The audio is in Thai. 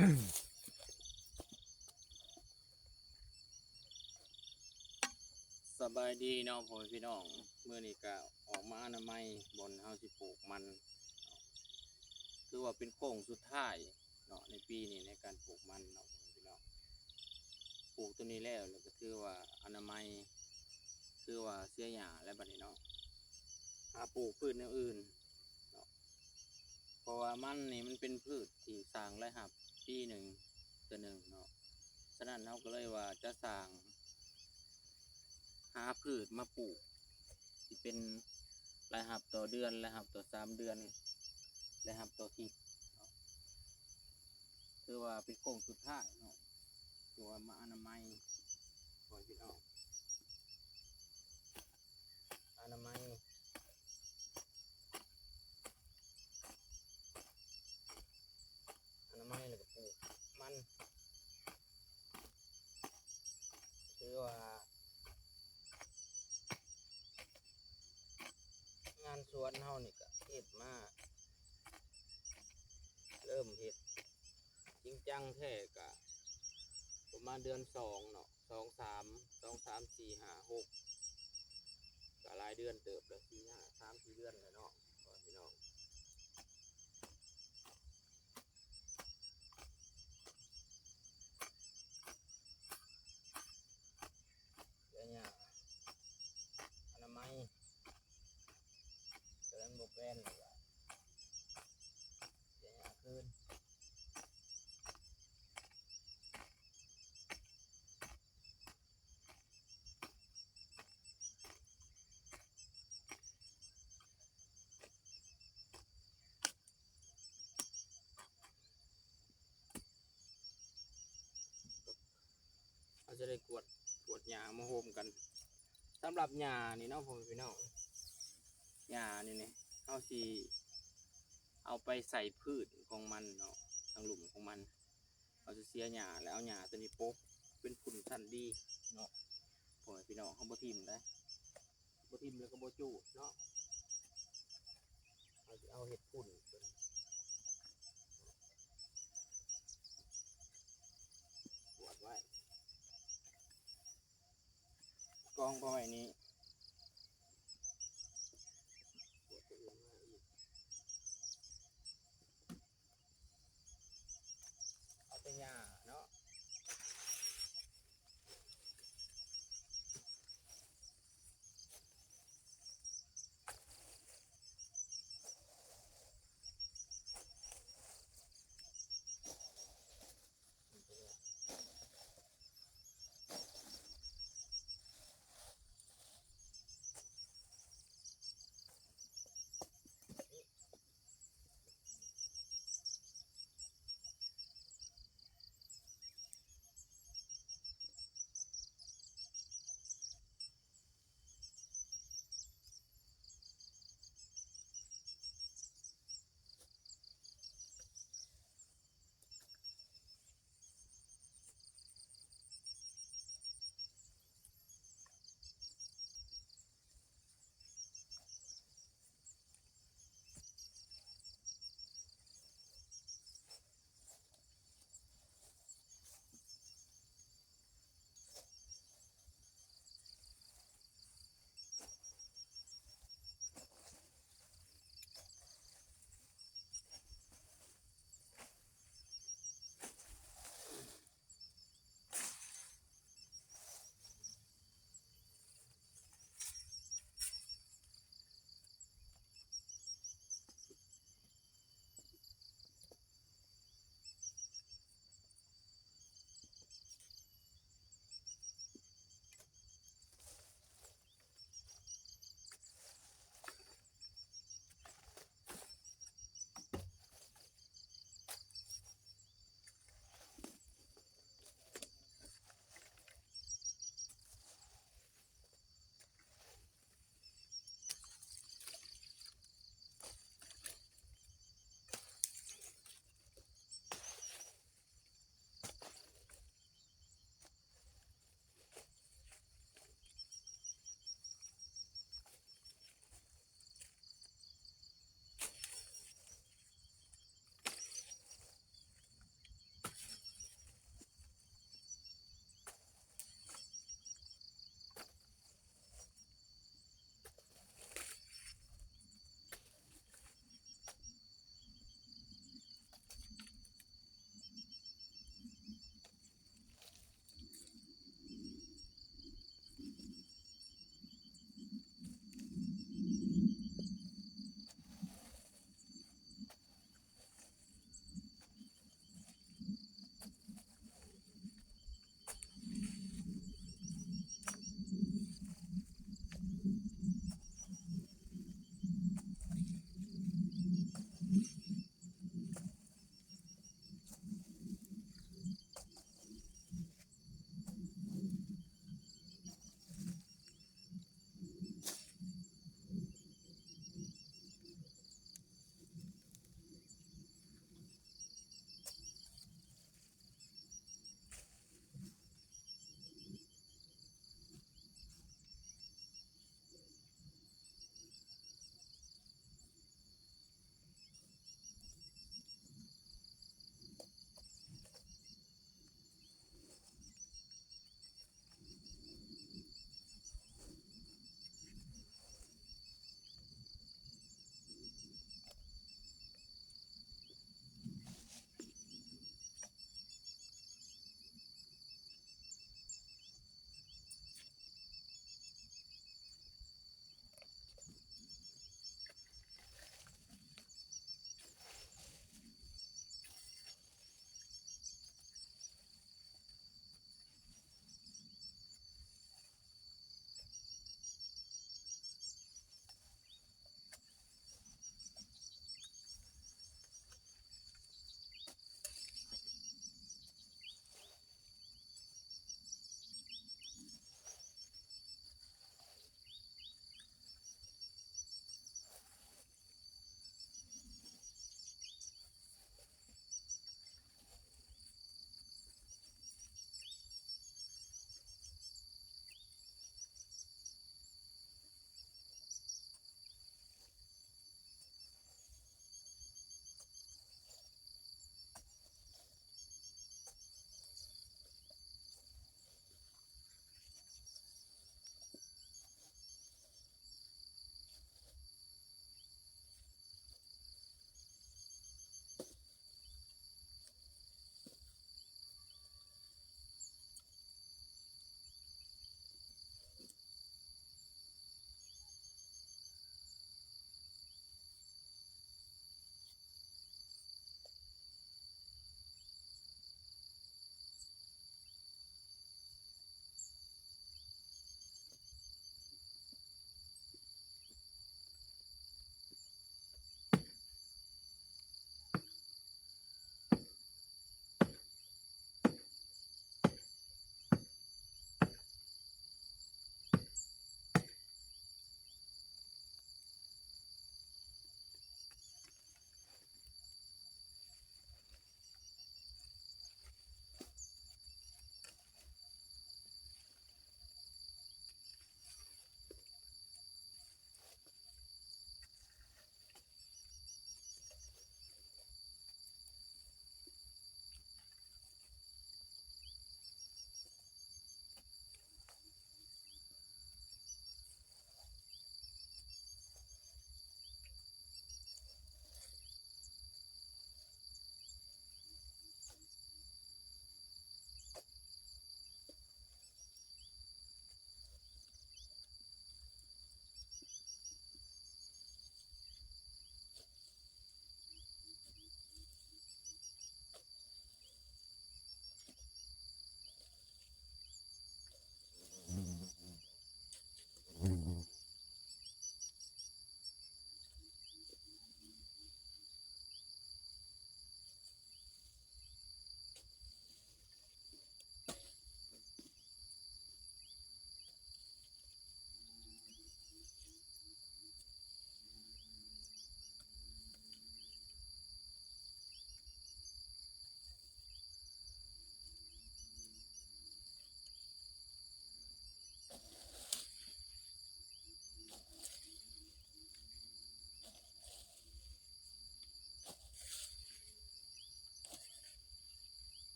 สบายดีเนาะพ่อพี่น้องเมื่อนี้ก็ออกมาอนามัยบนเฮาสิปลูกมันคือว่าเป็นโค้งสุดท้ายเนาะในปีนี้ในการปลูกมันเนาะพี่น้องปลูกตัวนี้แล้วก็คือว่าอนามัยคือว่าเสียหญ้าและบัดนี้เนาะหาปลูกพืชแนวอื่นเนาะเพราะว่ามันนี่มันเป็นพืชที่สร้างรายรับปีหนึ่งตัวหนึ่งเนาะฉะนั้นเราก็เลยว่าจะสร้างหาพืชมาปลูกที่เป็นรายรับต่อเดือนรายรับต่อ3 เดือนรายรับต่ออาทิตย์เนาะคือว่าเป็นโค้งสุดท้ายเนาะคือว่ามาอนามัยก่อนพี่น้องอนามัยแล้วก็ปลูกมันคือว่างานสวนเฮานี่ก็เฮ็ดมาเริ่มเฮ็ดจริงจังแท้ก็ประมาณเดือน 2เนาะ2 3 4 5 6ก็หลายเดือนเติบแล้ว3 4 เดือนแล้วเนาะก่อนพี่น้องเดี๋ยวเนี่ยอนามัยเดินบ่เป็นเลยว่ะเดี๋ยวเนี่ยคืนเราจะได้กวดหญ้ามาโฮมกันสำหรับหญ้านี่เนาะพ่อพี่น้องหญ้านี่เอาสิเอาไปใส่พืชของมันเนาะทางหลุมของมันเอาจะเสียหญ้าแล้วเอาหญ้าตัวนี้ปกเป็นฝุ่นชั้นดีเนาะพ่อพี่น้องเขาบ่ทิ่มได้บ่ทิ่มแล้วก็บ่จูดเนาะเอาเห็ดฝุ่นกวดไว้กองไว้นี้